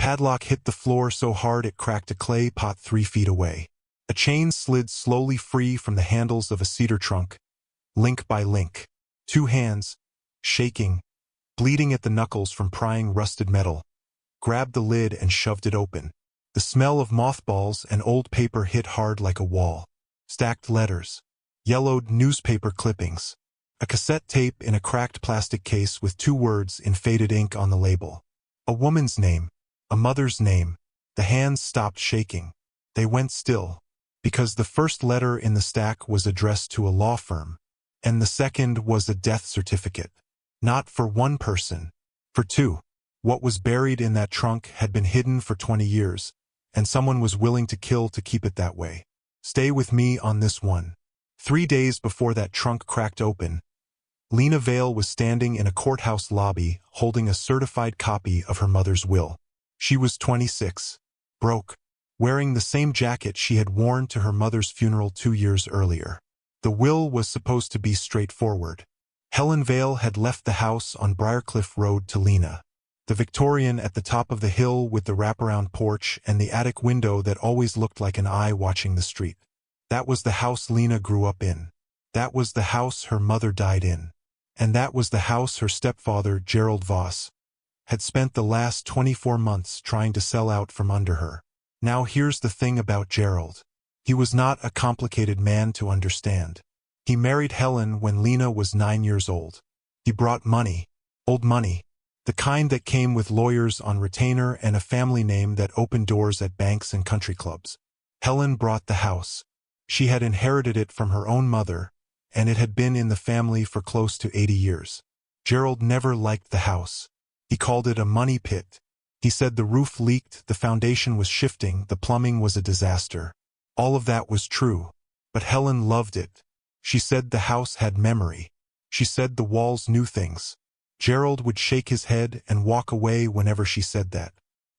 padlock hit the floor so hard it cracked a clay pot 3 feet away. A chain slid slowly free from the handles of a cedar trunk, link by link. 2 hands, shaking, bleeding at the knuckles from prying rusted metal, grabbed the lid and shoved it open. The smell of mothballs and old paper hit hard like a wall. Stacked letters, yellowed newspaper clippings, a cassette tape in a cracked plastic case with 2 words in faded ink on the label. A woman's name, a mother's name. The hands stopped shaking. They went still, because the first letter in the stack was addressed to a law firm, and the second was a death certificate. Not for 1 person, for 2. What was buried in that trunk had been hidden for 20 years, and someone was willing to kill to keep it that way. Stay with me on this one. 3 days before that trunk cracked open, Lena Vale was standing in a courthouse lobby holding a certified copy of her mother's will. She was 26, broke, wearing the same jacket she had worn to her mother's funeral 2 years earlier. The will was supposed to be straightforward. Helen Vale had left the house on Briarcliff Road to Lena, the Victorian at the top of the hill with the wraparound porch and the attic window that always looked like an eye watching the street. That was the house Lena grew up in. That was the house her mother died in. And that was the house her stepfather, Gerald Voss, had spent the last 24 months trying to sell out from under her. Now here's the thing about Gerald. He was not a complicated man to understand. He married Helen when Lena was 9 years old. He brought money, old money, the kind that came with lawyers on retainer and a family name that opened doors at banks and country clubs. Helen brought the house. She had inherited it from her own mother, and it had been in the family for close to 80 years. Gerald never liked the house. He called it a money pit. He said the roof leaked, the foundation was shifting, the plumbing was a disaster. All of that was true, but Helen loved it. She said the house had memory. She said the walls knew things. Gerald would shake his head and walk away whenever she said that.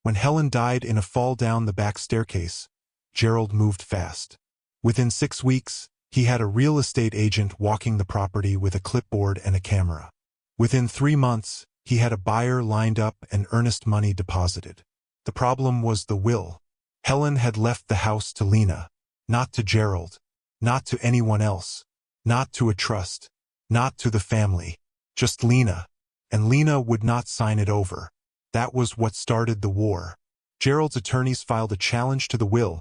When Helen died in a fall down the back staircase, Gerald moved fast. Within 6 weeks, he had a real estate agent walking the property with a clipboard and a camera. Within 3 months, he had a buyer lined up and earnest money deposited. The problem was the will. Helen had left the house to Lena, not to Gerald, not to anyone else, not to a trust, not to the family, just Lena. And Lena would not sign it over. That was what started the war. Gerald's attorneys filed a challenge to the will,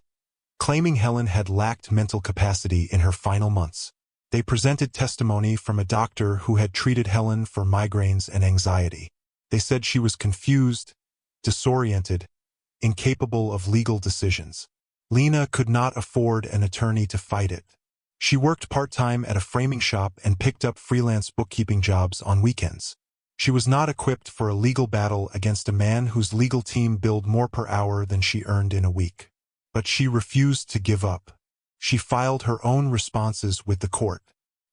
claiming Helen had lacked mental capacity in her final months. They presented testimony from a doctor who had treated Helen for migraines and anxiety. They said she was confused, disoriented, incapable of legal decisions. Lena could not afford an attorney to fight it. She worked part-time at a framing shop and picked up freelance bookkeeping jobs on weekends. She was not equipped for a legal battle against a man whose legal team billed more per hour than she earned in a week. But she refused to give up. She filed her own responses with the court.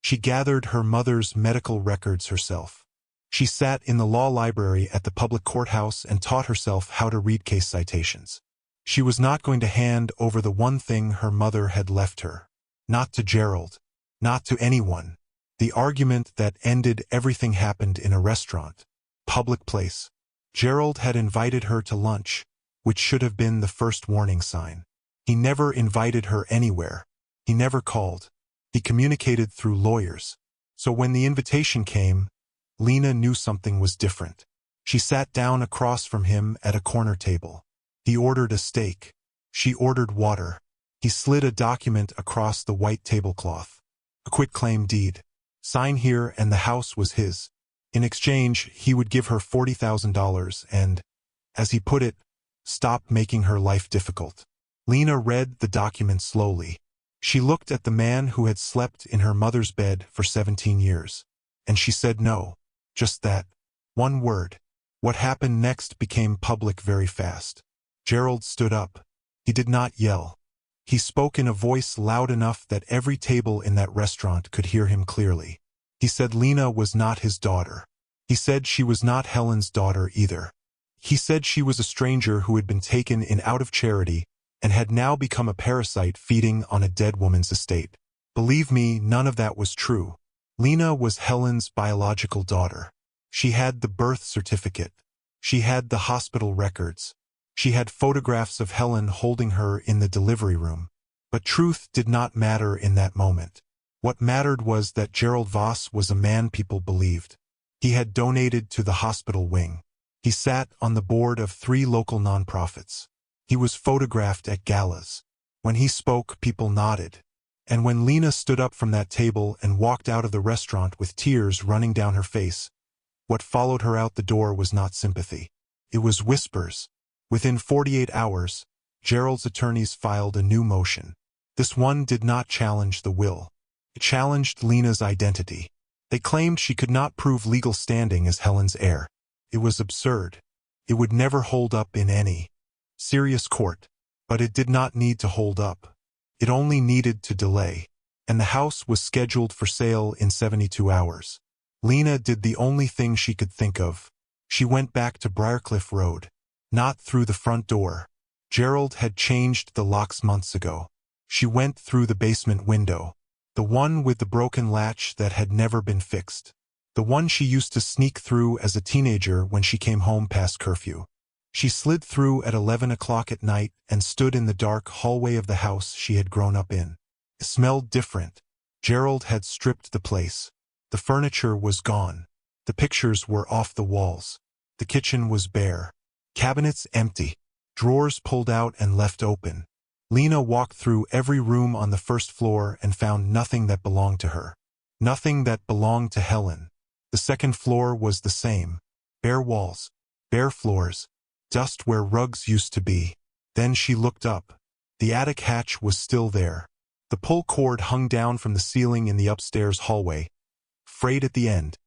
She gathered her mother's medical records herself. She sat in the law library at the public courthouse and taught herself how to read case citations. She was not going to hand over the one thing her mother had left her. Not to Gerald. Not to anyone. The argument that ended everything happened in a restaurant. Public place. Gerald had invited her to lunch, which should have been the first warning sign. He never invited her anywhere. He never called. He communicated through lawyers. So when the invitation came, Lena knew something was different. She sat down across from him at a corner table. He ordered a steak. She ordered water. He slid a document across the white tablecloth. A quitclaim deed. Sign here and the house was his. In exchange, he would give her $40,000 and, as he put it, stop making her life difficult. Lena read the document slowly. She looked at the man who had slept in her mother's bed for 17 years. And she said no. Just that. One word. What happened next became public very fast. Gerald stood up. He did not yell. He spoke in a voice loud enough that every table in that restaurant could hear him clearly. He said Lena was not his daughter. He said she was not Helen's daughter either. He said she was a stranger who had been taken in out of charity and had now become a parasite feeding on a dead woman's estate. Believe me, none of that was true. Lena was Helen's biological daughter. She had the birth certificate. She had the hospital records. She had photographs of Helen holding her in the delivery room. But truth did not matter in that moment. What mattered was that Gerald Voss was a man people believed. He had donated to the hospital wing. He sat on the board of 3 local nonprofits. He was photographed at galas. When he spoke, people nodded. And when Lena stood up from that table and walked out of the restaurant with tears running down her face, what followed her out the door was not sympathy. It was whispers. Within 48 hours, Gerald's attorneys filed a new motion. This one did not challenge the will. It challenged Lena's identity. They claimed she could not prove legal standing as Helen's heir. It was absurd. It would never hold up in any serious court. But it did not need to hold up. It only needed to delay. And the house was scheduled for sale in 72 hours. Lena did the only thing she could think of. She went back to Briarcliff Road. Not through the front door. Gerald had changed the locks months ago. She went through the basement window. The one with the broken latch that had never been fixed. The one she used to sneak through as a teenager when she came home past curfew. She slid through at 11 o'clock at night and stood in the dark hallway of the house she had grown up in. It smelled different. Gerald had stripped the place. The furniture was gone. The pictures were off the walls. The kitchen was bare. Cabinets empty. Drawers pulled out and left open. Lena walked through every room on the first floor and found nothing that belonged to her. Nothing that belonged to Helen. The second floor was the same. Bare walls. Bare floors. Dust where rugs used to be. Then she looked up. The attic hatch was still there. The pull cord hung down from the ceiling in the upstairs hallway, frayed at the end.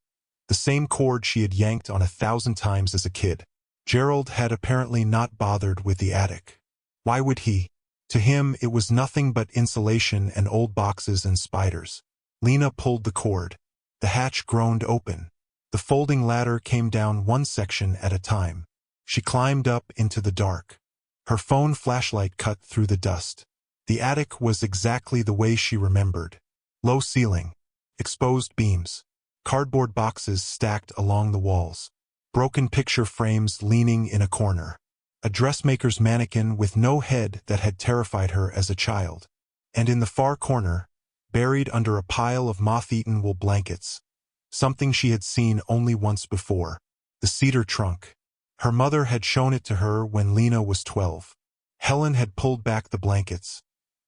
The same cord she had yanked on 1,000 times as a kid. Gerald had apparently not bothered with the attic. Why would he? To him it was nothing but insulation and old boxes and spiders. Lena pulled the cord. The hatch groaned open. The folding ladder came down one section at a time. She climbed up into the dark. Her phone flashlight cut through the dust. The attic was exactly the way she remembered. Low ceiling. Exposed beams. Cardboard boxes stacked along the walls. Broken picture frames leaning in a corner. A dressmaker's mannequin with no head that had terrified her as a child. And in the far corner, buried under a pile of moth-eaten wool blankets, something she had seen only once before, the cedar trunk. Her mother had shown it to her when Lena was 12. Helen had pulled back the blankets,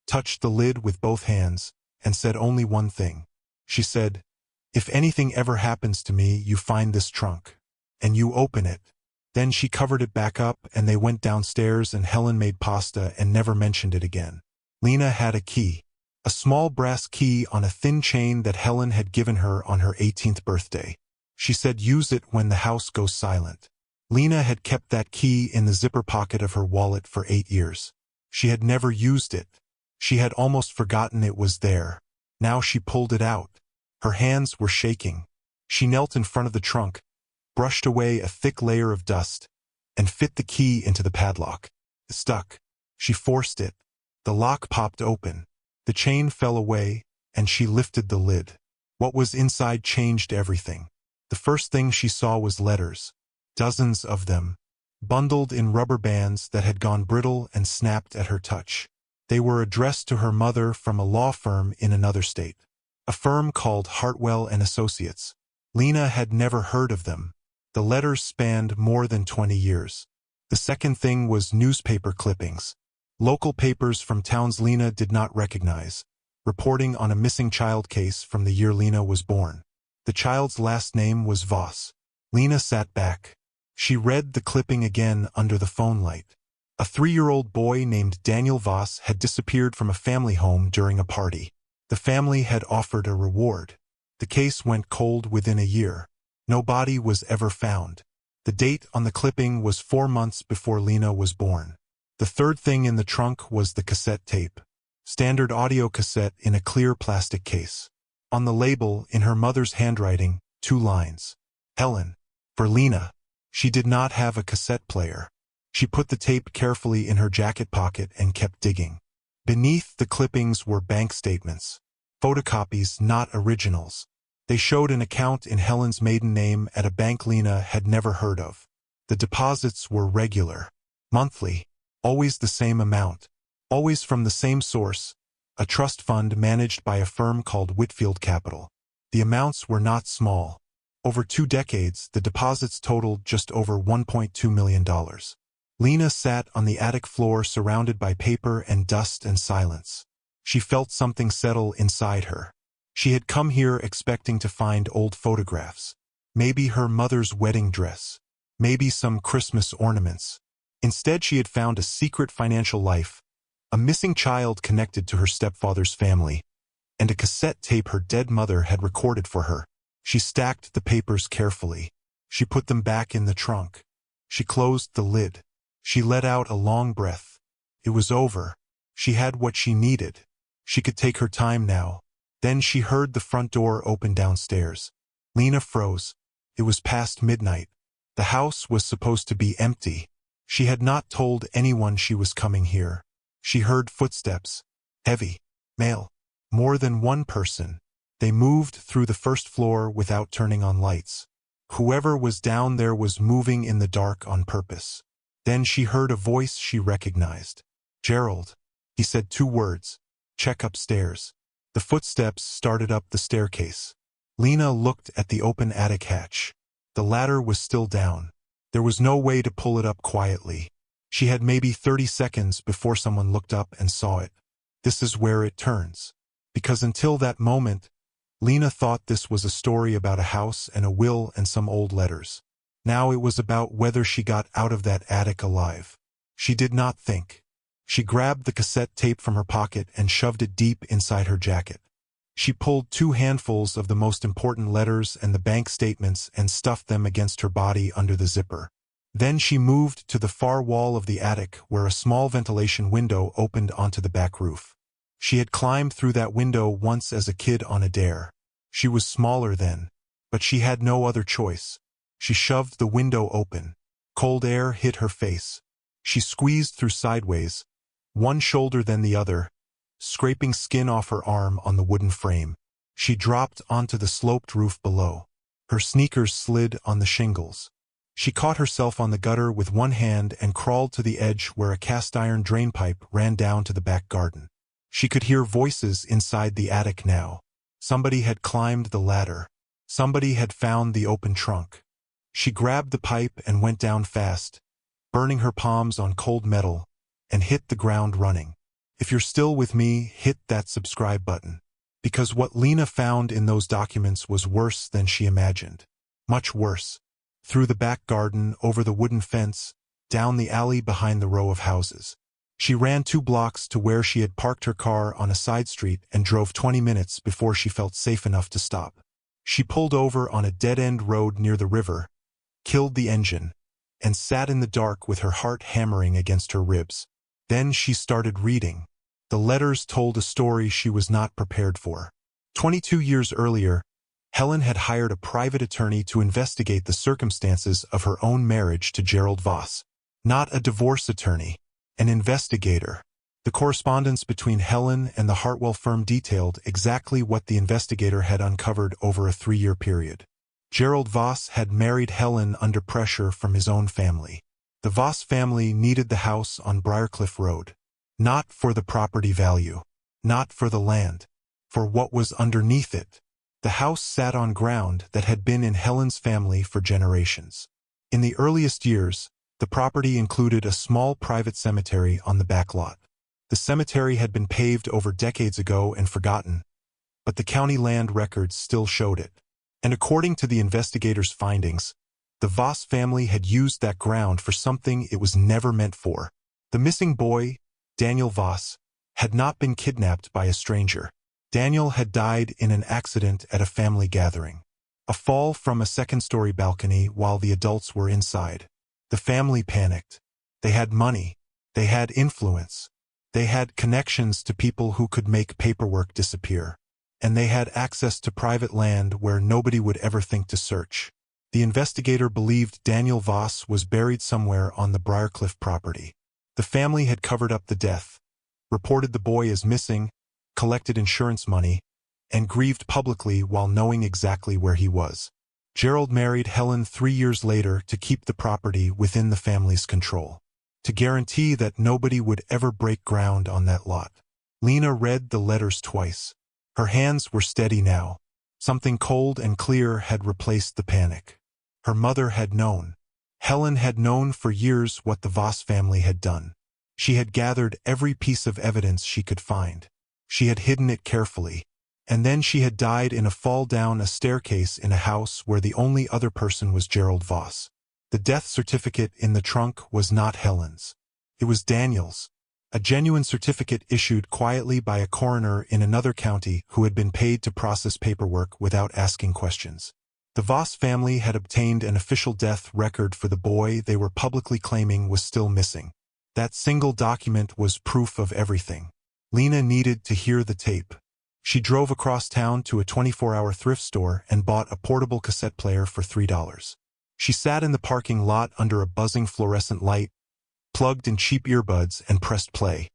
touched the lid with both hands, and said only one thing. She said, "If anything ever happens to me, you find this trunk. And you open it." Then she covered it back up and they went downstairs and Helen made pasta and never mentioned it again. Lena had a key. A small brass key on a thin chain that Helen had given her on her 18th birthday. She said use it when the house goes silent. Lena had kept that key in the zipper pocket of her wallet for 8 years. She had never used it. She had almost forgotten it was there. Now she pulled it out. Her hands were shaking. She knelt in front of the trunk, brushed away a thick layer of dust, and fit the key into the padlock. It stuck. She forced it. The lock popped open. The chain fell away, and she lifted the lid. What was inside changed everything. The first thing she saw was letters. Dozens of them, bundled in rubber bands that had gone brittle and snapped at her touch. They were addressed to her mother from a law firm in another state. A firm called Hartwell and Associates. Lena had never heard of them. The letters spanned more than 20 years. The second thing was newspaper clippings. Local papers from towns Lena did not recognize, reporting on a missing child case from the year Lena was born. The child's last name was Voss. Lena sat back. She read the clipping again under the phone light. A 3-year-old boy named Daniel Voss had disappeared from a family home during a party. The family had offered a reward. The case went cold within a year. No body was ever found. The date on the clipping was 4 months before Lena was born. The third thing in the trunk was the cassette tape. Standard audio cassette in a clear plastic case. On the label, in her mother's handwriting, 2 lines. Helen. For Lena. She did not have a cassette player. She put the tape carefully in her jacket pocket and kept digging. Beneath the clippings were bank statements. Photocopies, not originals. They showed an account in Helen's maiden name at a bank Lena had never heard of. The deposits were regular. Monthly. Always the same amount. Always from the same source, a trust fund managed by a firm called Whitfield Capital. The amounts were not small. Over 2 decades, the deposits totaled just over $1.2 million. Lena sat on the attic floor surrounded by paper and dust and silence. She felt something settle inside her. She had come here expecting to find old photographs. Maybe her mother's wedding dress. Maybe some Christmas ornaments. Instead, she had found a secret financial life, a missing child connected to her stepfather's family, and a cassette tape her dead mother had recorded for her. She stacked the papers carefully. She put them back in the trunk. She closed the lid. She let out a long breath. It was over. She had what she needed. She could take her time now. Then she heard the front door open downstairs. Lena froze. It was past midnight. The house was supposed to be empty. She had not told anyone she was coming here. She heard footsteps. Heavy. Male. More than one person. They moved through the first floor without turning on lights. Whoever was down there was moving in the dark on purpose. Then she heard a voice she recognized. Gerald. He said 2 words. Check upstairs. The footsteps started up the staircase. Lena looked at the open attic hatch. The ladder was still down. There was no way to pull it up quietly. She had maybe 30 seconds before someone looked up and saw it. This is where it turns. Because until that moment, Lena thought this was a story about a house and a will and some old letters. Now it was about whether she got out of that attic alive. She did not think. She grabbed the cassette tape from her pocket and shoved it deep inside her jacket. She pulled 2 handfuls of the most important letters and the bank statements and stuffed them against her body under the zipper. Then she moved to the far wall of the attic where a small ventilation window opened onto the back roof. She had climbed through that window once as a kid on a dare. She was smaller then, but she had no other choice. She shoved the window open. Cold air hit her face. She squeezed through sideways, one shoulder then the other, scraping skin off her arm on the wooden frame. She dropped onto the sloped roof below. Her sneakers slid on the shingles. She caught herself on the gutter with one hand and crawled to the edge where a cast-iron drainpipe ran down to the back garden. She could hear voices inside the attic now. Somebody had climbed the ladder. Somebody had found the open trunk. She grabbed the pipe and went down fast, burning her palms on cold metal, and hit the ground running. If you're still with me, hit that subscribe button. Because what Lena found in those documents was worse than she imagined. Much worse. Through the back garden, over the wooden fence, down the alley behind the row of houses. She ran 2 blocks to where she had parked her car on a side street and drove 20 minutes before she felt safe enough to stop. She pulled over on a dead-end road near the river, killed the engine, and sat in the dark with her heart hammering against her ribs. Then she started reading. The letters told a story she was not prepared for. 22 years earlier, Helen had hired a private attorney to investigate the circumstances of her own marriage to Gerald Voss. Not a divorce attorney, an investigator. The correspondence between Helen and the Hartwell firm detailed exactly what the investigator had uncovered over a 3-year period. Gerald Voss had married Helen under pressure from his own family. The Voss family needed the house on Briarcliff Road. Not for the property value. Not for the land. For what was underneath it. The house sat on ground that had been in Helen's family for generations. In the earliest years, the property included a small private cemetery on the back lot. The cemetery had been paved over decades ago and forgotten, but the county land records still showed it. And according to the investigators' findings, the Voss family had used that ground for something it was never meant for. The missing boy, Daniel Voss, had not been kidnapped by a stranger. Daniel had died in an accident at a family gathering. A fall from a second-story balcony while the adults were inside. The family panicked. They had money. They had influence. They had connections to people who could make paperwork disappear. And they had access to private land where nobody would ever think to search. The investigator believed Daniel Voss was buried somewhere on the Briarcliff property. The family had covered up the death, reported the boy as missing, collected insurance money, and grieved publicly while knowing exactly where he was. Gerald married Helen 3 years later to keep the property within the family's control. to guarantee that nobody would ever break ground on that lot. Lena read the letters twice. Her hands were steady now. Something cold and clear had replaced the panic. Her mother had known. Helen had known for years what the Voss family had done. She had gathered every piece of evidence she could find. She had hidden it carefully. And then she had died in a fall down a staircase in a house where the only other person was Gerald Voss. The death certificate in the trunk was not Helen's. It was Daniel's. A genuine certificate issued quietly by a coroner in another county who had been paid to process paperwork without asking questions. The Voss family had obtained an official death record for the boy they were publicly claiming was still missing. That single document was proof of everything. Lena needed to hear the tape. She drove across town to a 24-hour thrift store and bought a portable cassette player for $3. She sat in the parking lot under a buzzing fluorescent light, plugged in cheap earbuds, and pressed play.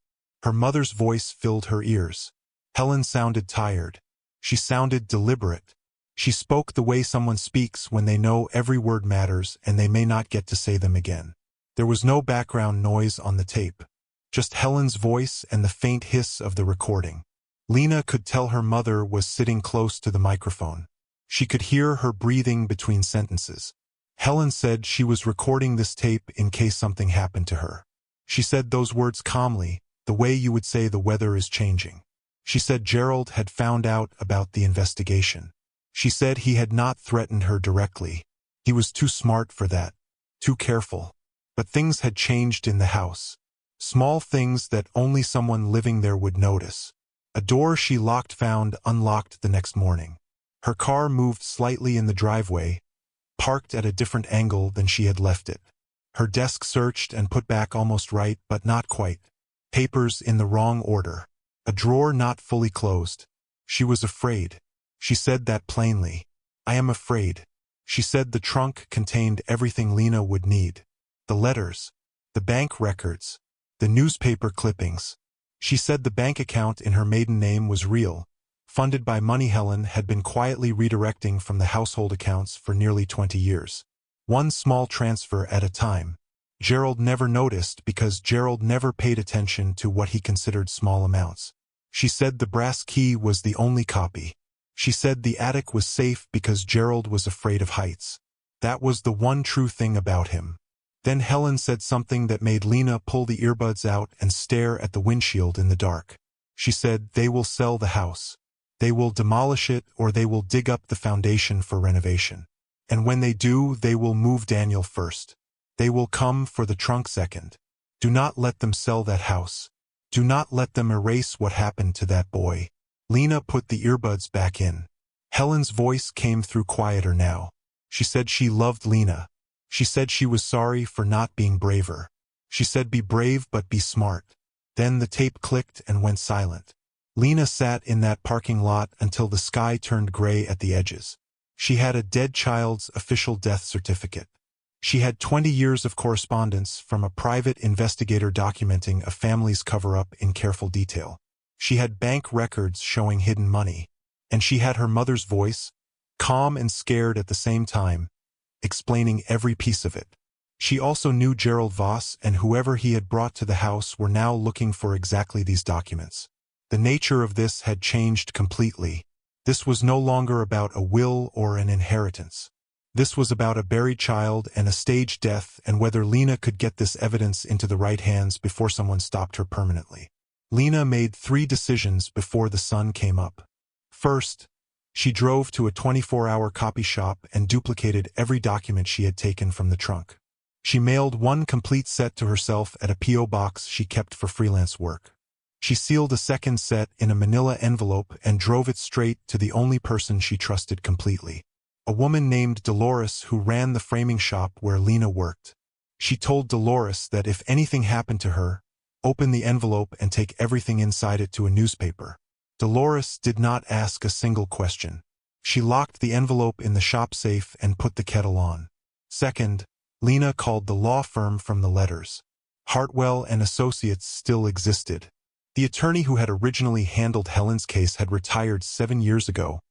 Her mother's voice filled her ears. Helen sounded tired. She sounded deliberate. She spoke the way someone speaks when they know every word matters and they may not get to say them again. There was no background noise on the tape. Just Helen's voice and the faint hiss of the recording. Lena could tell her mother was sitting close to the microphone. She could hear her breathing between sentences. Helen said she was recording this tape in case something happened to her. She said those words calmly, the way you would say the weather is changing. She said Gerald had found out about the investigation. She said he had not threatened her directly. He was too smart for that, too careful. But things had changed in the house. Small things that only someone living there would notice. A door she locked found unlocked the next morning. Her car moved slightly in the driveway, parked at a different angle than she had left it. Her desk searched and put back almost right, but not quite. Papers in the wrong order. A drawer not fully closed. She was afraid. She said that plainly. I am afraid. She said the trunk contained everything Lena would need. The letters, the bank records, the newspaper clippings. She said the bank account in her maiden name was real, funded by money Helen had been quietly redirecting from the household accounts for nearly 20 years. One small transfer at a time. Gerald never noticed because Gerald never paid attention to what he considered small amounts. She said the brass key was the only copy. She said the attic was safe because Gerald was afraid of heights. That was the one true thing about him. Then Helen said something that made Lena pull the earbuds out and stare at the windshield in the dark. She said, they will sell the house. They will demolish it or they will dig up the foundation for renovation. And when they do, they will move Daniel first. They will come for the trunk second. Do not let them sell that house. Do not let them erase what happened to that boy. Lena put the earbuds back in. Helen's voice came through quieter now. She said she loved Lena. She said she was sorry for not being braver. She said be brave but be smart. Then the tape clicked and went silent. Lena sat in that parking lot until the sky turned gray at the edges. She had a dead child's official death certificate. She had 20 years of correspondence from a private investigator documenting a family's cover-up in careful detail. She had bank records showing hidden money. And she had her mother's voice, calm and scared at the same time, explaining every piece of it. She also knew Gerald Voss and whoever he had brought to the house were now looking for exactly these documents. The nature of this had changed completely. This was no longer about a will or an inheritance. This was about a buried child and a staged death and whether Lena could get this evidence into the right hands before someone stopped her permanently. Lena made 3 decisions before the sun came up. First, she drove to a 24-hour copy shop and duplicated every document she had taken from the trunk. She mailed 1 complete set to herself at a P.O. box she kept for freelance work. She sealed a second set in a manila envelope and drove it straight to the only person she trusted completely. A woman named Dolores who ran the framing shop where Lena worked. She told Dolores that if anything happened to her, open the envelope and take everything inside it to a newspaper. Dolores did not ask a single question. She locked the envelope in the shop safe and put the kettle on. Second, Lena called the law firm from the letters. Hartwell and Associates still existed. The attorney who had originally handled Helen's case had retired 7 years ago,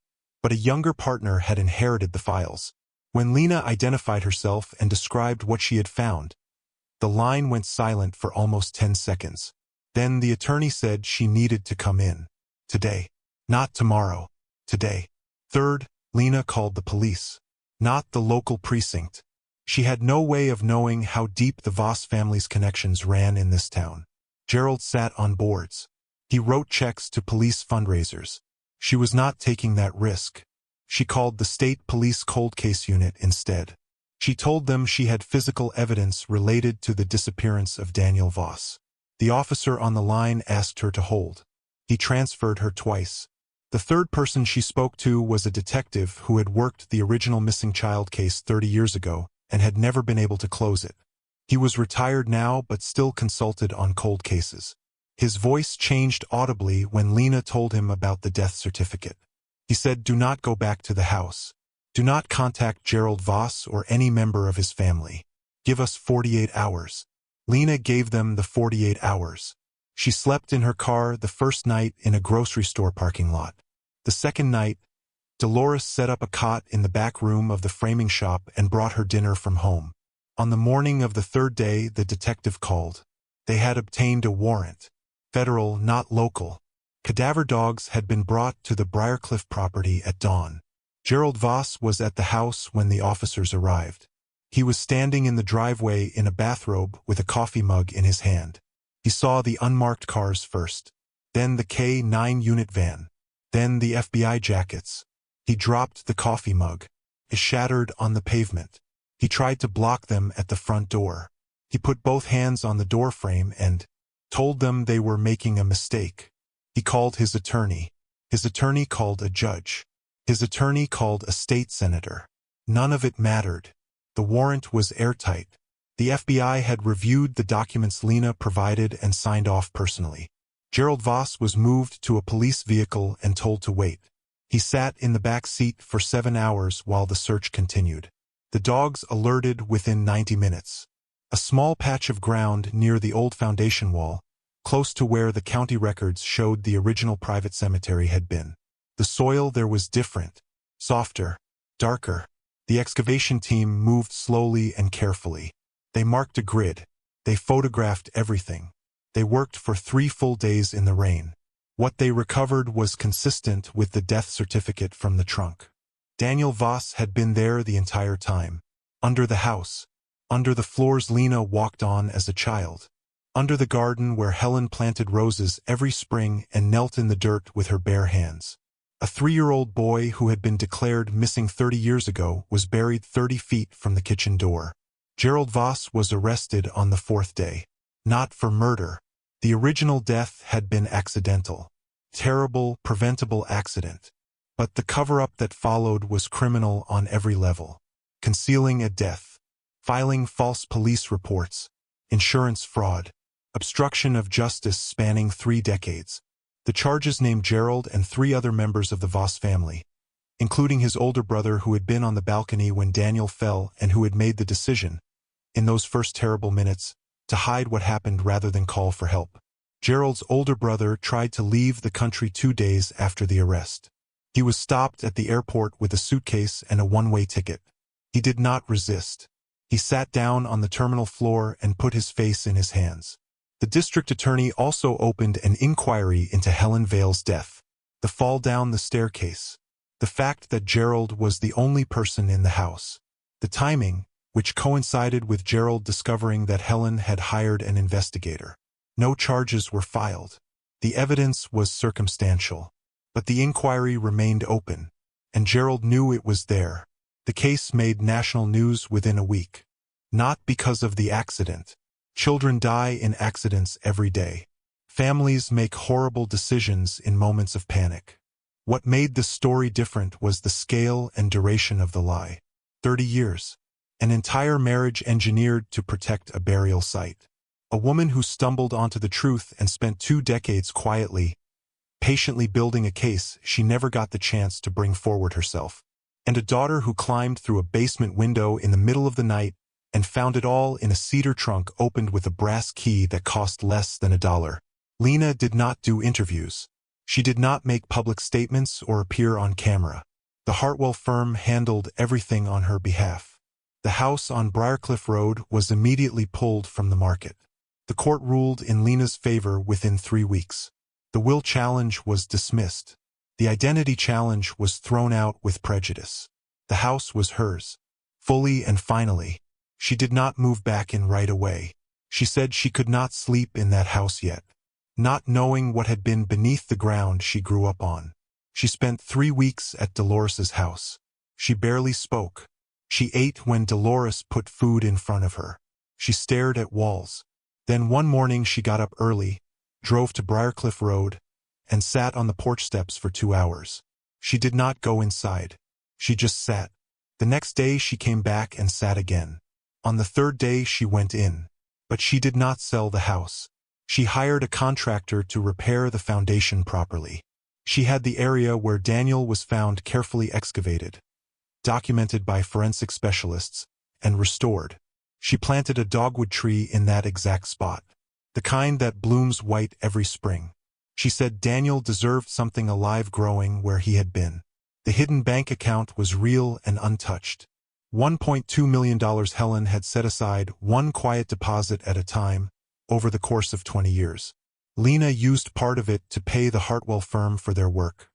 but a younger partner had inherited the files. When Lena identified herself and described what she had found, The line went silent for almost 10 seconds. Then the attorney said she needed to come in. Today. Not tomorrow. Today. Third, Lena called the police. Not the local precinct. She had no way of knowing how deep the Voss family's connections ran in this town. Gerald sat on boards. He wrote checks to police fundraisers. She was not taking that risk. She called the state police cold case unit instead. She told them she had physical evidence related to the disappearance of Daniel Voss. The officer on the line asked her to hold. He transferred her twice. The third person she spoke to was a detective who had worked the original missing child case 30 years ago and had never been able to close it. He was retired now but still consulted on cold cases. His voice changed audibly when Lena told him about the death certificate. He said, "Do not go back to the house. Do not contact Gerald Voss or any member of his family. Give us 48 hours. Lena gave them the 48 hours. She slept in her car the first night in a grocery store parking lot. The second night, Dolores set up a cot in the back room of the framing shop and brought her dinner from home. On the morning of the third day, the detective called. They had obtained a warrant. Federal, not local. Cadaver dogs had been brought to the Briarcliff property at dawn. Gerald Voss was at the house when the officers arrived. He was standing in the driveway in a bathrobe with a coffee mug in his hand. He saw the unmarked cars first, then the K-9 unit van, then the FBI jackets. He dropped the coffee mug. It shattered on the pavement. He tried to block them at the front door. He put both hands on the door frame and told them they were making a mistake. He called his attorney. His attorney called a judge. His attorney called a state senator. None of it mattered. The warrant was airtight. The FBI had reviewed the documents Lena provided and signed off personally. Gerald Voss was moved to a police vehicle and told to wait. He sat in the back seat for 7 hours while the search continued. The dogs alerted within 90 minutes. A small patch of ground near the old foundation wall, close to where the county records showed the original private cemetery had been. The soil there was different, softer, darker. The excavation team moved slowly and carefully. They marked a grid. They photographed everything. They worked for 3 full days in the rain. What they recovered was consistent with the death certificate from the trunk. Daniel Voss had been there the entire time. Under the house. Under the floors Lena walked on as a child. Under the garden where Helen planted roses every spring and knelt in the dirt with her bare hands. A 3-year-old boy who had been declared missing 30 years ago was buried 30 feet from the kitchen door. Gerald Voss was arrested on the 4th day. Not for murder. The original death had been accidental. Terrible, preventable accident. But the cover-up that followed was criminal on every level. Concealing a death. Filing false police reports. Insurance fraud. Obstruction of justice spanning 3 decades. The charges named Gerald and 3 other members of the Voss family, including his older brother who had been on the balcony when Daniel fell and who had made the decision, in those first terrible minutes, to hide what happened rather than call for help. Gerald's older brother tried to leave the country 2 days after the arrest. He was stopped at the airport with a suitcase and a one-way ticket. He did not resist. He sat down on the terminal floor and put his face in his hands. The district attorney also opened an inquiry into Helen Vale's death, the fall down the staircase, the fact that Gerald was the only person in the house, the timing, which coincided with Gerald discovering that Helen had hired an investigator. No charges were filed. The evidence was circumstantial, but the inquiry remained open, and Gerald knew it was there. The case made national news within a week. Not because of the accident. Children die in accidents every day. Families make horrible decisions in moments of panic. What made this story different was the scale and duration of the lie. 30 years. An entire marriage engineered to protect a burial site. A woman who stumbled onto the truth and spent 2 decades quietly, patiently building a case she never got the chance to bring forward herself. And a daughter who climbed through a basement window in the middle of the night and found it all in a cedar trunk opened with a brass key that cost less than $1. Lena did not do interviews. She did not make public statements or appear on camera. The Hartwell firm handled everything on her behalf. The house on Briarcliff Road was immediately pulled from the market. The court ruled in Lena's favor within 3 weeks. The will challenge was dismissed. The identity challenge was thrown out with prejudice. The house was hers, fully and finally. She did not move back in right away. She said she could not sleep in that house yet, not knowing what had been beneath the ground she grew up on. She spent 3 weeks at Dolores's house. She barely spoke. She ate when Dolores put food in front of her. She stared at walls. Then one morning she got up early, drove to Briarcliff Road, and sat on the porch steps for 2 hours. She did not go inside. She just sat. The next day she came back and sat again. On the 3rd day she went in. But she did not sell the house. She hired a contractor to repair the foundation properly. She had the area where Daniel was found carefully excavated, documented by forensic specialists, and restored. She planted a dogwood tree in that exact spot, the kind that blooms white every spring. She said Daniel deserved something alive growing where he had been. The hidden bank account was real and untouched. $1.2 million. Helen had set aside one quiet deposit at a time over the course of 20 years. Lena used part of it to pay the Hartwell firm for their work.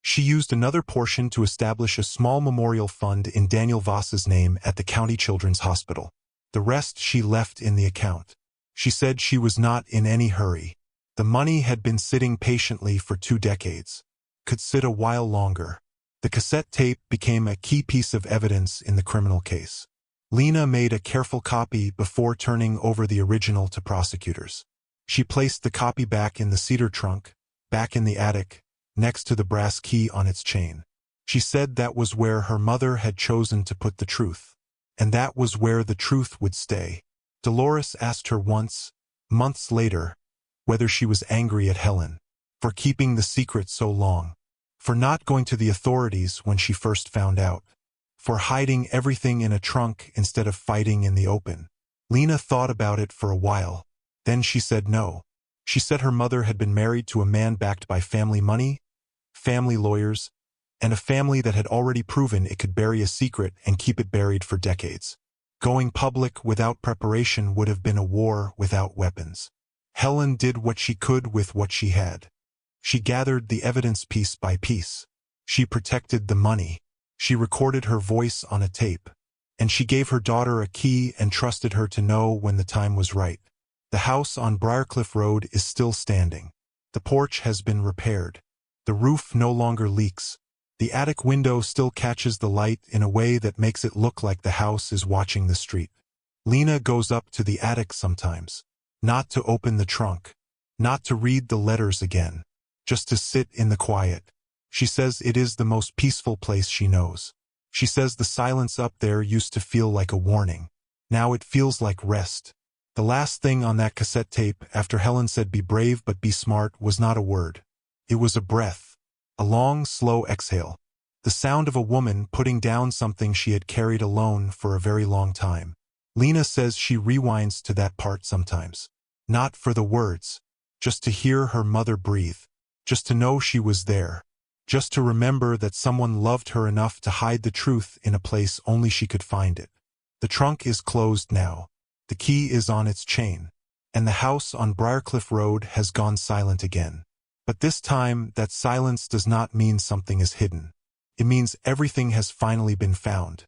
She used another portion to establish a small memorial fund in Daniel Voss's name at the County Children's Hospital. The rest she left in the account. She said she was not in any hurry. The money had been sitting patiently for 2 decades. Could sit a while longer. The cassette tape became a key piece of evidence in the criminal case. Lena made a careful copy before turning over the original to prosecutors. She placed the copy back in the cedar trunk, back in the attic, next to the brass key on its chain. She said that was where her mother had chosen to put the truth. And that was where the truth would stay. Dolores asked her once, months later, whether she was angry at Helen for keeping the secret so long, for not going to the authorities when she first found out, for hiding everything in a trunk instead of fighting in the open. Lena thought about it for a while. Then she said no. She said her mother had been married to a man backed by family money, family lawyers, and a family that had already proven it could bury a secret and keep it buried for decades. Going public without preparation would have been a war without weapons. Helen did what she could with what she had. She gathered the evidence piece by piece. She protected the money. She recorded her voice on a tape. And she gave her daughter a key and trusted her to know when the time was right. The house on Briarcliff Road is still standing. The porch has been repaired. The roof no longer leaks. The attic window still catches the light in a way that makes it look like the house is watching the street. Lena goes up to the attic sometimes. Not to open the trunk. Not to read the letters again. Just to sit in the quiet. She says it is the most peaceful place she knows. She says the silence up there used to feel like a warning. Now it feels like rest. The last thing on that cassette tape after Helen said be brave but be smart was not a word. It was a breath. A long, slow exhale. The sound of a woman putting down something she had carried alone for a very long time. Lena says she rewinds to that part sometimes. Not for the words. Just to hear her mother breathe. Just to know she was there. Just to remember that someone loved her enough to hide the truth in a place only she could find it. The trunk is closed now. The key is on its chain. And the house on Briarcliff Road has gone silent again. But this time, that silence does not mean something is hidden. It means everything has finally been found.